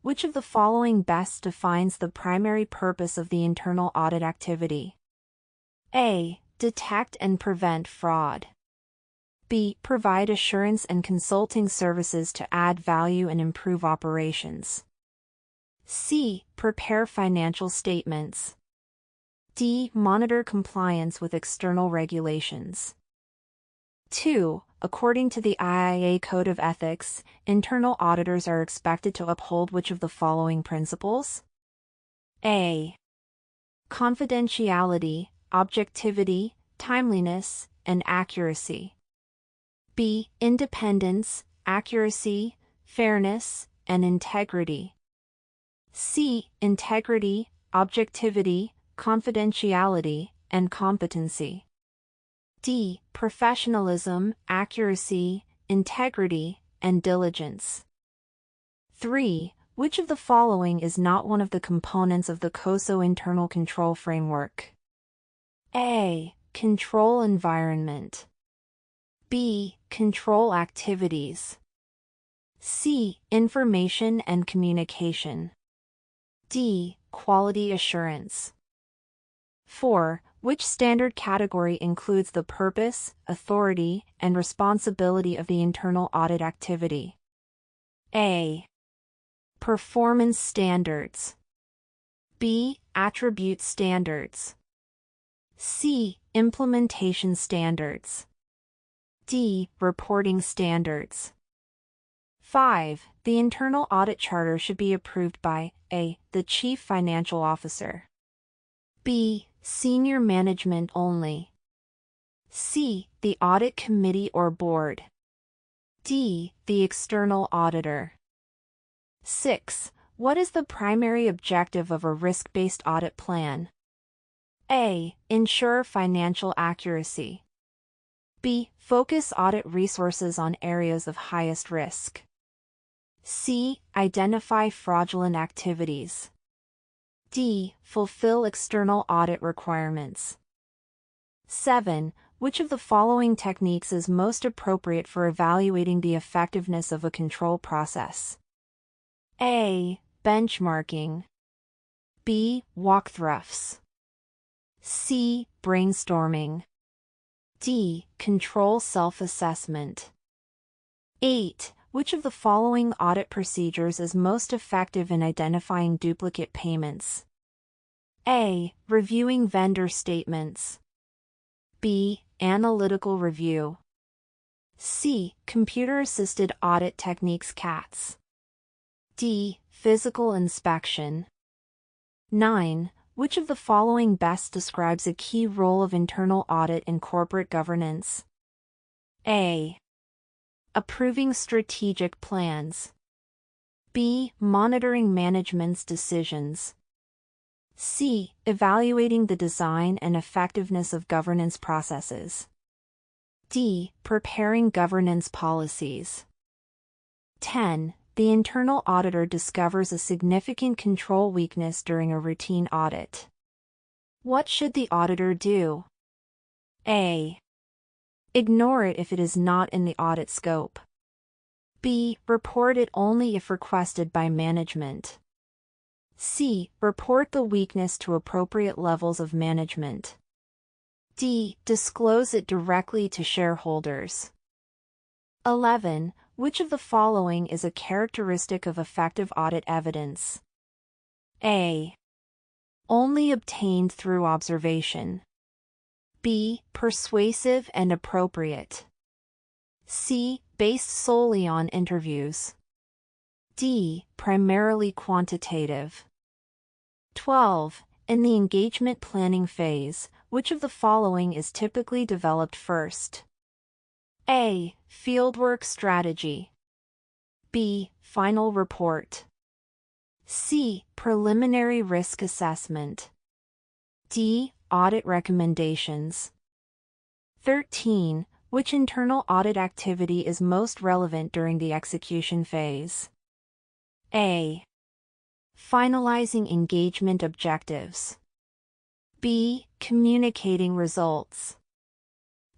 Which of the following best defines the primary purpose of the internal audit activity? A. Detect and prevent fraud. B. Provide assurance and consulting services to add value and improve operations. C. Prepare financial statements. D. Monitor compliance with external regulations. 2. According to the IIA Code of Ethics, internal auditors are expected to uphold which of the following principles? A. Confidentiality, objectivity, timeliness, and accuracy. B. Independence, accuracy, fairness, and integrity. C. Integrity, objectivity, confidentiality, and competency. D. Professionalism, accuracy, integrity, and diligence. 3. Which of the following is not one of the components of the COSO internal control framework? A. Control environment. B. Control activities. C. Information and communication. D. Quality assurance. 4. Which standard category includes the purpose, authority, and responsibility of the internal audit activity? A. Performance standards. B. Attribute standards. C. Implementation standards. D. Reporting standards. 5. The internal audit charter should be approved by A. The Chief Financial Officer. B. Senior management only. C. The Audit Committee or Board. D. The External Auditor. 6. What is the primary objective of a risk-based audit plan? A. Ensure financial accuracy. B. Focus audit resources on areas of highest risk. C. Identify fraudulent activities. D. Fulfill external audit requirements. 7. Which of the following techniques is most appropriate for evaluating the effectiveness of a control process? A. Benchmarking. B. Walkthroughs. C. Brainstorming. D. Control self-assessment. 8. Which of the following audit procedures is most effective in identifying duplicate payments? A. Reviewing vendor statements. B. Analytical review. C. Computer-assisted audit techniques CATs. D. Physical inspection. 9. Which of the following best describes a key role of internal audit in corporate governance? A. Approving strategic plans. B. Monitoring management's decisions. C. Evaluating the design and effectiveness of governance processes. D. Preparing governance policies. 10. The internal auditor discovers a significant control weakness during a routine audit. What should the auditor do? A. Ignore it if it is not in the audit scope. B. Report it only if requested by management. C. Report the weakness to appropriate levels of management. D. Disclose it directly to shareholders. 11. Which of the following is a characteristic of effective audit evidence? A. Only obtained through observation. B. Persuasive and appropriate. C. Based solely on interviews. D. Primarily quantitative. 12. In the engagement planning phase, which of the following is typically developed first? A. Fieldwork strategy. B. Final report. C. Preliminary risk assessment. D. Audit recommendations. 13. Which internal audit activity is most relevant during the execution phase? A. Finalizing engagement objectives. B. Communicating results.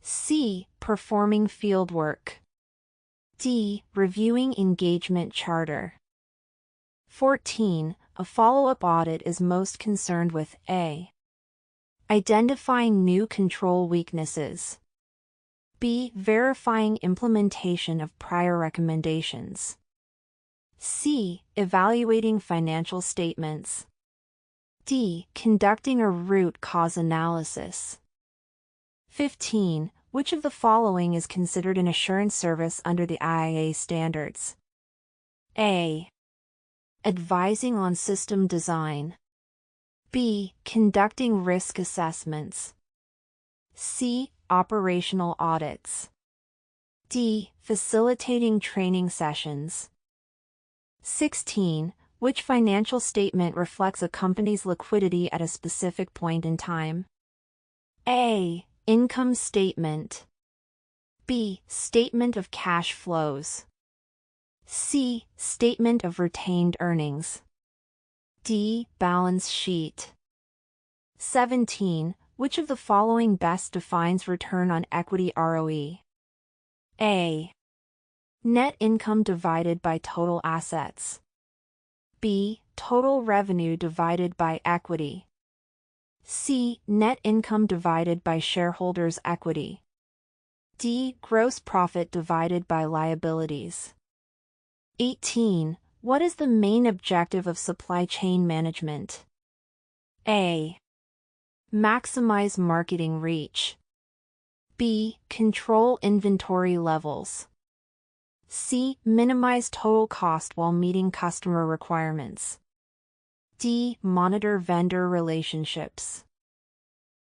C. Performing fieldwork. D. Reviewing engagement charter. 14. A follow-up audit is most concerned with A. Identifying new control weaknesses. B. Verifying implementation of prior recommendations. C. Evaluating financial statements. D. Conducting a root cause analysis. 15. Which of the following is considered an assurance service under the IIA standards? A. Advising on system design. B. Conducting risk assessments. C. Operational audits. D. Facilitating training sessions. 16. Which financial statement reflects a company's liquidity at a specific point in time? A. Income statement. B. Statement of cash flows. C. Statement of retained earnings. D. Balance sheet. 17. Which of the following best defines return on equity ROE? A. Net income divided by total assets. B. Total revenue divided by equity. C. Net income divided by shareholders' equity. D. Gross profit divided by liabilities. 18. What is the main objective of supply chain management? A. Maximize marketing reach. B. Control inventory levels. C. Minimize total cost while meeting customer requirements. D. Monitor vendor relationships.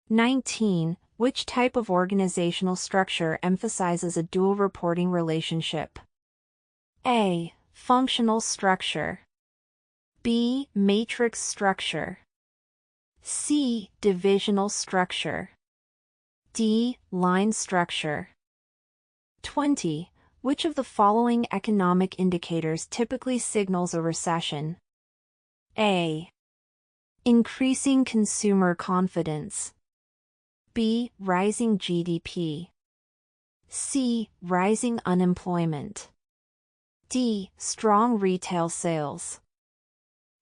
19. Which type of organizational structure emphasizes a dual reporting relationship? A. Functional structure. B. Matrix structure. C. Divisional structure. D. Line structure. 20. Which of the following economic indicators typically signals a recession? A. Increasing consumer confidence. B. Rising GDP. C. Rising unemployment. D. Strong retail sales.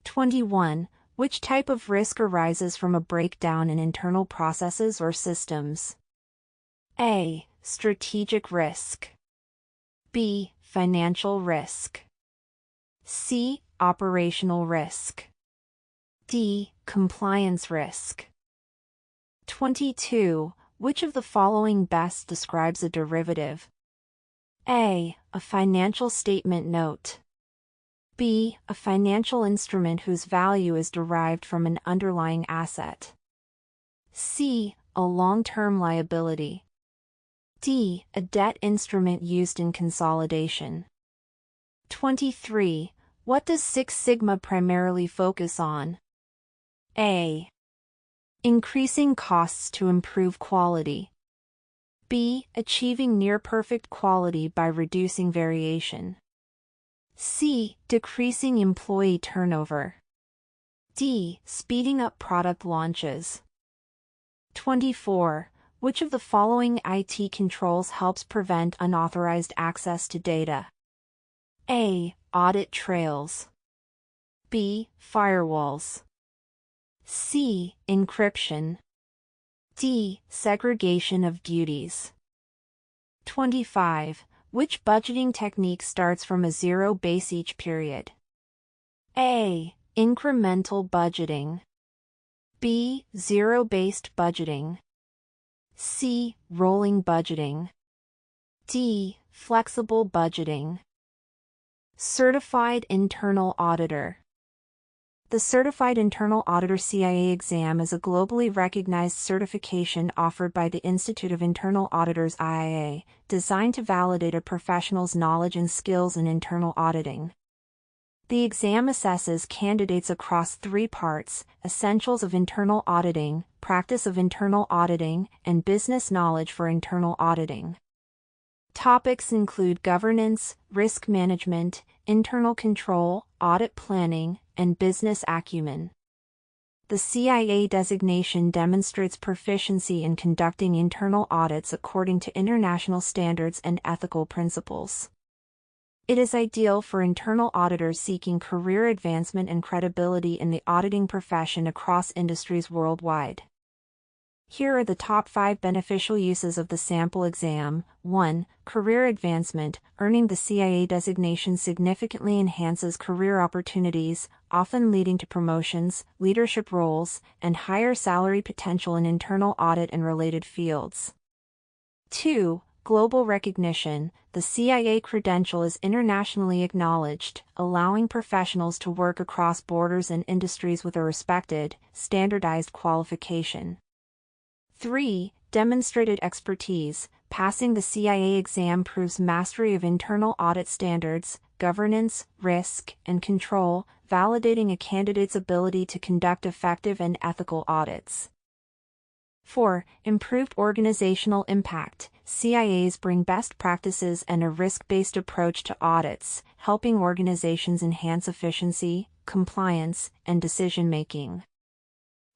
21. Which type of risk arises from a breakdown in internal processes or systems? A. Strategic risk. B. Financial risk. C. Operational risk. D. Compliance risk. 22. Which of the following best describes a derivative? A. A financial statement note. B. A financial instrument whose value is derived from an underlying asset. C. A long-term liability. D. A debt instrument used in consolidation. 23. What does Six Sigma primarily focus on? A. Increasing costs to improve quality. B. Achieving near-perfect quality by reducing variation. C. Decreasing employee turnover. D. Speeding up product launches. 24. Which of the following IT controls helps prevent unauthorized access to data? A. Audit trails. B. Firewalls. C. Encryption. D. Segregation of duties. 25. Which budgeting technique starts from a zero base each period? A. Incremental budgeting. B. Zero-based budgeting. C. Rolling budgeting. D. Flexible budgeting. Certified Internal Auditor. The Certified Internal Auditor CIA exam is a globally recognized certification offered by the Institute of Internal Auditors IIA, designed to validate a professional's knowledge and skills in internal auditing. The exam assesses candidates across 3 parts: essentials of internal auditing, practice of internal auditing, and business knowledge for internal auditing. Topics include governance, risk management, internal control, audit planning, and business acumen. The CIA designation demonstrates proficiency in conducting internal audits according to international standards and ethical principles. It is ideal for internal auditors seeking career advancement and credibility in the auditing profession across industries worldwide. Here are the top 5 beneficial uses of the sample exam. 1. Career advancement. Earning the CIA designation significantly enhances career opportunities, often leading to promotions, leadership roles, and higher salary potential in internal audit and related fields. 2. Global recognition. The CIA credential is internationally acknowledged, allowing professionals to work across borders and industries with a respected, standardized qualification. 3. Demonstrated expertise. Passing the CIA exam proves mastery of internal audit standards, governance, risk, and control, validating a candidate's ability to conduct effective and ethical audits. 4. Improved organizational impact. CIAs bring best practices and a risk-based approach to audits, helping organizations enhance efficiency, compliance, and decision-making.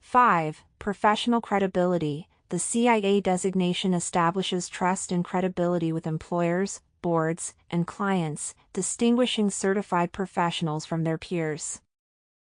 5. Professional credibility. The CIA designation establishes trust and credibility with employers, boards, and clients, distinguishing certified professionals from their peers.